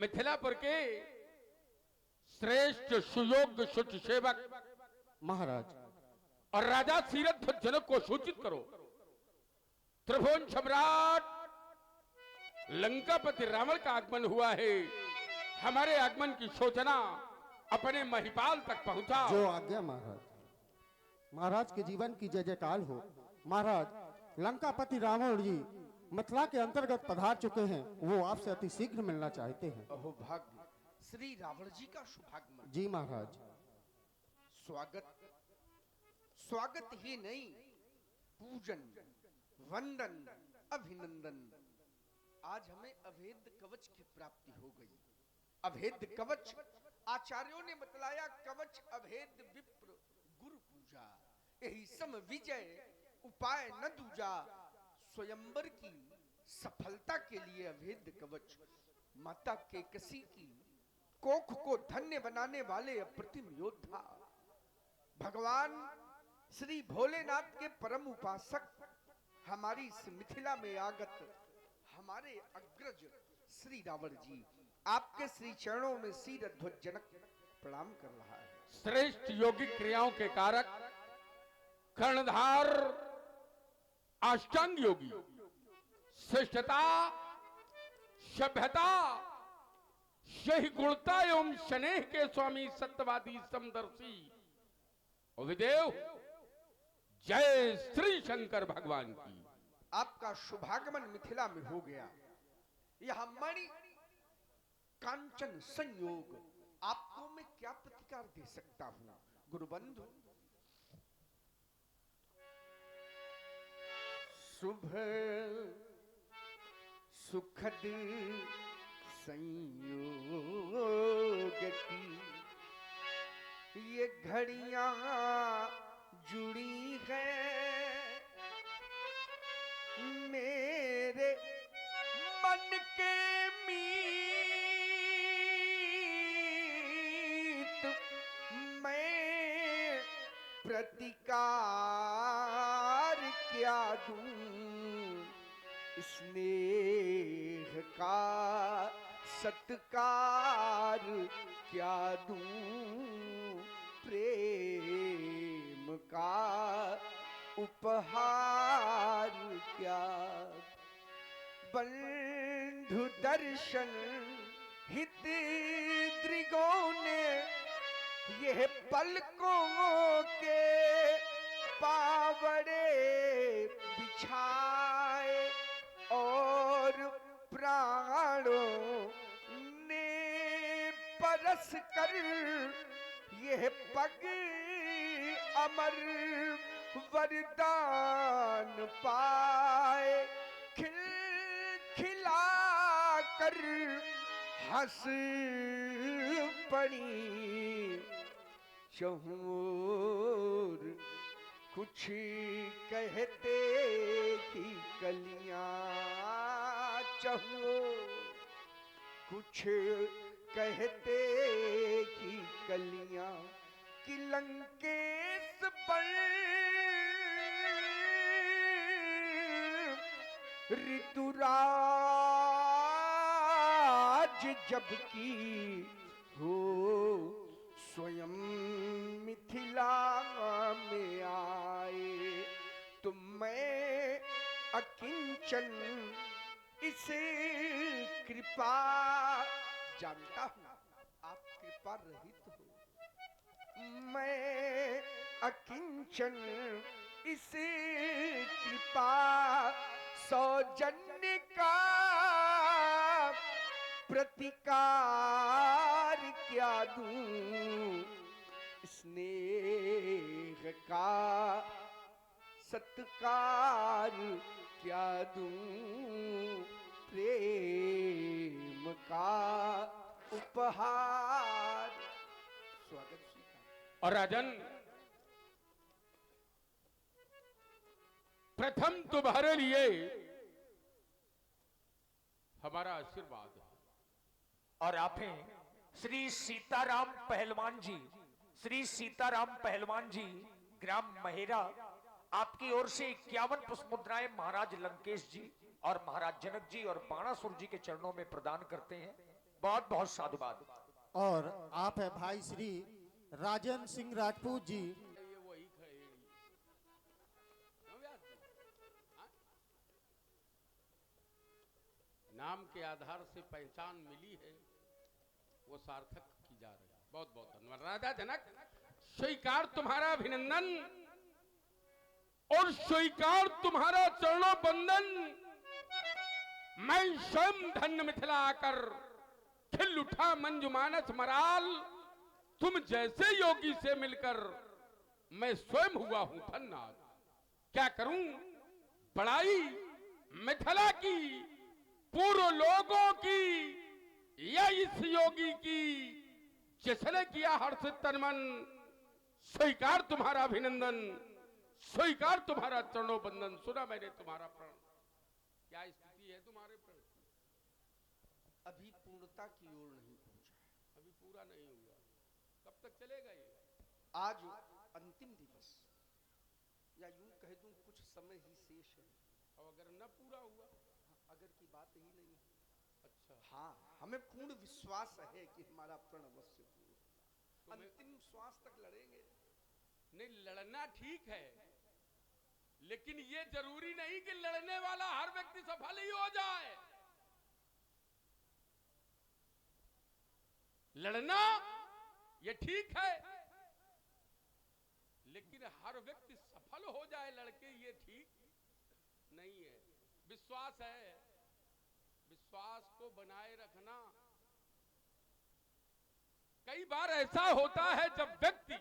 मिथिलापुर के श्रेष्ठ सुयोग्य शुचि सेवक महाराज। और राजा सीरथ जनक को सूचित करो, त्रिभुवन सम्राट लंकापति रावण का आगमन हुआ है। हमारे आगमन की सूचना अपने महिपाल तक पहुंचा। जो आज्ञा महाराज। महाराज के जीवन की जय जयकार हो। महाराज, लंकापति रावण जी मिथिला के अंतर्गत पधार चुके हैं। वो आपसे अति शीघ्र मिलना चाहते हैं। अहो भाग्य, श्री रावण जी का शुभागमन। जी महाराज। स्वागत स्वागत ही नहीं, पूजन, वंदन, अभिनंदन। आज हमें अभेद कवच की प्राप्ति हो गई। अभेद कवच आचार्यों ने बतलाया, कवच अभेद विप्र गुरु पूजा, यही सम विजय उपाय न दूजा। स्वयंवर की सफलता के लिए अभेद कवच, माता केकसी की कोख को धन्य बनाने वाले अप्रतिम योद्धा, भगवान श्री भोलेनाथ के परम उपासक, हमारी इस मिथिला में आगत हमारे अग्रज श्री रावण जी, आपके श्री चरणों में शीरध्वज जनक प्रणाम कर रहा है। श्रेष्ठ योगिक क्रियाओं के कारक, कर्णधार अष्टांग योगी, श्रेष्ठता, सभ्यता, सही गुणता एवं स्नेह के स्वामी, सत्यवादी, समदर्शी विदेव, जय श्री शंकर भगवान की। आपका शुभागमन मिथिला में हो गया। यह मणि कांचन संयोग, आपको मैं क्या प्रतिकार दे सकता हूं गुरुबंधु? शुभ सुखद संयोग की ये घड़ियां जुड़ी है मेरे मन के मीत, मैं प्रतिकार क्या दूं, स्नेह का सत्कार क्या दूं, प्रेम का उपहार क्या। बंधु दर्शन हित दृगों ने यह पलकों के पावड़े बिछाए, और प्राणों ने परस कर यह पग अमर वरदान पाए। खिल खिला कर हंस पड़ी चहूर, कुछ कहते कि कलियां चहूर, कुछ कहते कि कलियां, कि लंकेश पर ऋतुराज जबकि हो स्वयं मिथिला में आए। तुम मैं अकिंचन इसे कृपा, जानता हूं आप कृपा रहित हो, मैं अकिंचन इसे कृपा सौजन्य का प्रतिकार क्या दूं, स्नेह का सत्कार क्या दूं, प्रेम का उपहार। स्वागत स्वीकार। और राजन, प्रथम तुम्हारे लिए हमारा आशीर्वाद है। और आप हैं श्री सीताराम पहलवान जी, श्री सीताराम पहलवान जी, ग्राम महेरा, आपकी ओर से 51 पुष्पमुद्राएं महाराज लंकेश जी और महाराज जनक जी और बाणासुर जी के चरणों में प्रदान करते हैं। बहुत बहुत साधुवाद। और आप है भाई श्री राजेंद्र सिंह राजपूत जी। ये वही कहेगी। क्यों व्यास जी? हाँ? नाम के आधार से पहचान मिली है, वो सार्थक की जा रही है। बहुत बहुत धन्यवाद राजा जनक, स्वीकार तुम्हारा अभिनंदन और स्वीकार तुम्हारा चरणों बंदन। मैं स्वयं धन्य मिथिला आकर खिल उठा मंजू मानस मराल, तुम जैसे योगी से मिलकर मैं स्वयं हुआ हूं धन्य। आज क्या करूं बड़ाई मिथिला की, पूर्व लोगों की या इस योगी की जिसने किया हर्षित तन मन। स्वीकार तुम्हारा अभिनंदन, स्वीकार तुम्हारा चरणों बंदन। सुना मैंने तुम्हारा प्रण। क्या स्थिति है तुम्हारे प्रण? अभी पूर्णता की ओर नहीं पहुंचा, अभी पूरा नहीं हुआ। कब तक चलेगा ये? आज अंतिम दिवस, या यूं कह दूं कुछ समय ही शेष है। और अगर न पूरा हुआ? अगर की बात ही नहीं। अच्छा, हाँ, हमें पूर्ण विश्वास है कि हमारा प्रण अवश्य पूर्ण होगा। तुम्हें- अंतिम श्वास तक लड़ेंगे। नहीं, लड़ना ठीक है, लेकिन ये जरूरी नहीं कि लड़ने वाला हर व्यक्ति सफल ही हो जाए। लड़ना ये ठीक है, लेकिन हर व्यक्ति सफल हो जाए लड़के, ये ठीक नहीं है। विश्वास है, विश्वास को बनाए रखना। कई बार ऐसा होता है जब व्यक्ति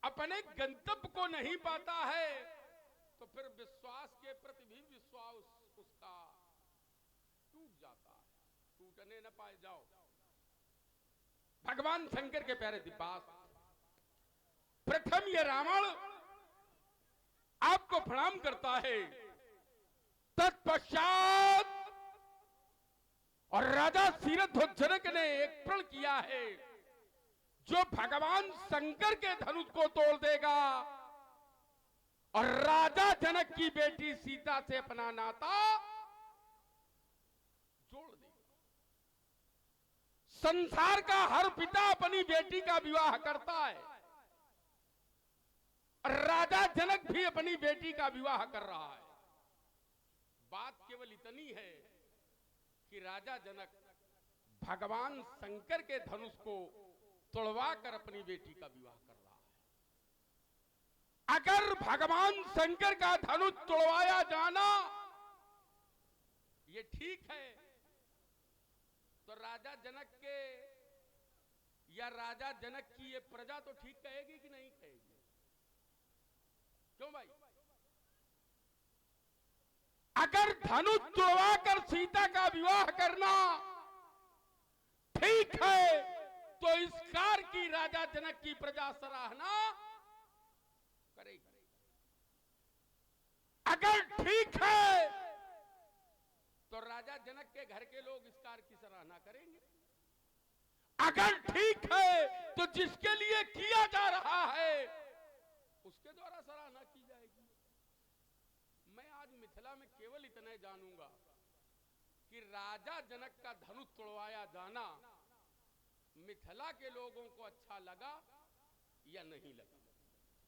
अपने गंतव्य को नहीं पाता है, तो फिर विश्वास के प्रति भी विश्वास उसका टूट जाता है। टूटने न पाए जाओ। भगवान शंकर के प्यारे दिपास, प्रथम ये रावण आपको प्रणाम करता है, तत्पश्चात और राजा सीरध्वजनक ने एक प्रण किया है जो भगवान शंकर के धनुष को तोड़ देगा और राजा जनक की बेटी सीता से अपना नाता जोड़ देगा। संसार का हर पिता अपनी बेटी का विवाह करता है, राजा जनक भी अपनी बेटी का विवाह कर रहा है। बात केवल इतनी है कि राजा जनक भगवान शंकर के धनुष को तोड़वा कर अपनी बेटी का विवाह कर रहा है। अगर भगवान शंकर का धनुष तोड़वाया जाना ये ठीक है, तो राजा जनक के या राजा जनक की ये प्रजा तो ठीक कहेगी कि नहीं कहेगी? क्यों भाई? अगर धनुष तोड़वा कर सीता का विवाह करना ठीक है, तो इस कार्य की राजा जनक की प्रजा सराहना करेगी। अगर ठीक है, तो राजा जनक के घर के लोग इस कार्य की सराहना करेंगे। अगर ठीक है, तो जिसके लिए किया जा रहा है उसके द्वारा सराहना की जाएगी। मैं आज मिथिला में केवल इतना ही जानूंगा कि राजा जनक का धनुष तोड़वाया जाना मिथिला के लोगों को अच्छा लगा या नहीं लगा।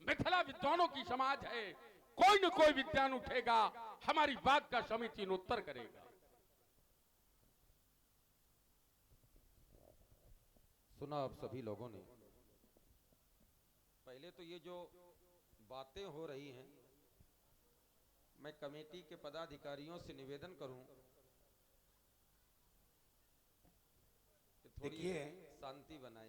मिथिला विद्वानों की समाज है, कोई न कोई विद्वान उठेगा, हमारी बात का समीचीन उत्तर करेगा। सुना अब सभी लोगों ने। पहले तो ये जो बातें हो रही हैं, मैं कमेटी के पदाधिकारियों से निवेदन करूं कि थोड़ी शांति बनाएं।